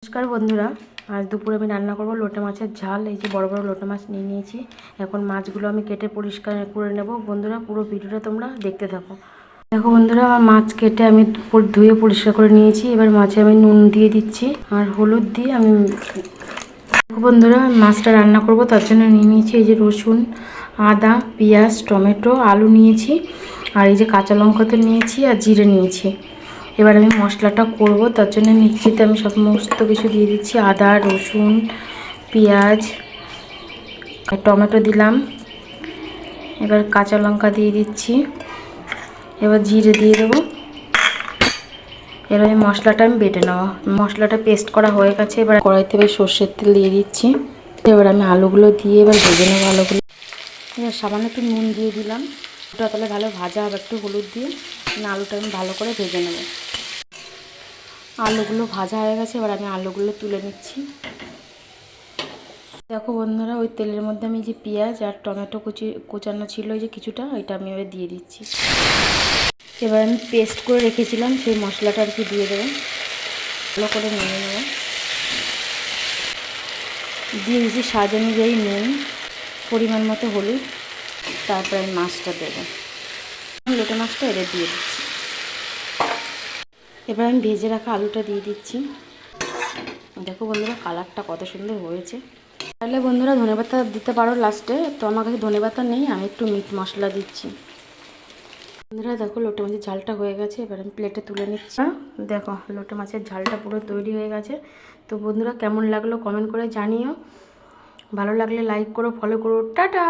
নমস্কার বন্ধুরা, আজ দুপুরে আমি রান্না করব লোটে মাছের ঝাল। এই যে বড় বড় লোটে মাছ নিয়ে নিয়েছি। এখন মাছগুলো আমি কেটে পরিষ্কার করে নেব। বন্ধুরা পুরো ভিডিওটা তোমরা দেখতে থাকো। দেখো বন্ধুরা, আমার মাছ কেটে আমি ধুয়ে পরিষ্কার করে নিয়েছি। এবার মাছে আমি নুন দিয়ে দিচ্ছি আর হলুদ দিয়ে আমি বন্ধুরা মাছটা রান্না করব, তার জন্য নিয়ে নিয়েছি এই যে রসুন, আদা, পেঁয়াজ, টমেটো, আলু নিয়েছি আর এই যে কাঁচা লঙ্কা তো নিয়েছি আর জিরে নিয়েছি। এবার আমি মশলাটা করব, তার জন্য মিক্সিতে আমি সমস্ত কিছু দিয়ে দিচ্ছি। আদা, রসুন, পেঁয়াজ, টমেটো দিলাম। এবার কাঁচা লঙ্কা দিয়ে দিচ্ছি। এবার জিরে দিয়ে দেবো। এবার এই মশলাটা আমি বেটে নেবো। মশলাটা পেস্ট করা হয়ে গেছে। এবার কড়াইতে এবার সর্ষের তেল দিয়ে দিচ্ছি। এবার আমি আলুগুলো দিয়ে এবার ভেজে নেবো আলুগুলো। এবার সামান্য একটু নুন দিয়ে দিলাম। ওটা তাহলে ভালো ভাজা হবে, একটু হলুদ দিয়ে আলুটা আমি ভালো করে ভেজে নেবো। আলুগুলো ভাজা হয়ে গেছে, এবার আমি আলুগুলো তুলে নিচ্ছি। দেখো বন্ধুরা, ওই তেলের মধ্যে আমি যে পেঁয়াজ আর টমেটো কোচানো ছিল ওই যে কিছুটা, ওইটা আমি এবার দিয়ে দিচ্ছি। এবার আমি পেস্ট করে রেখেছিলাম সেই মশলাটা আর কি দিয়ে দেবো। ভালো করে নিয়ে নেব। দিয়ে দিচ্ছি স্বাদ অনুযায়ী নুন, পরিমাণ মতো হলুদ, তারপরে আমি মাছটা দেবো। লোটে মাছটা এবার দিয়ে দিচ্ছি। এবার আমি ভেজে রাখা আলুটা দিয়ে দিচ্ছি। দেখো বন্ধুরা, কালারটা কত সুন্দর হয়েছে। তাহলে বন্ধুরা ধনেপাতা দিতে পারো লাস্টে, তো আমার কাছে ধনেপাতা নেই, আমি একটু মিট মশলা দিচ্ছি। বন্ধুরা দেখো, লোটে মাছের ঝালটা হয়ে গেছে। এবার আমি প্লেটে তুলে নিচ্ছি। দেখো লোটে মাছের ঝালটা পুরো তৈরি হয়ে গেছে। তো বন্ধুরা কেমন লাগলো কমেন্ট করে জানিও। ভালো লাগলে লাইক করো, ফলো করো। টাটা।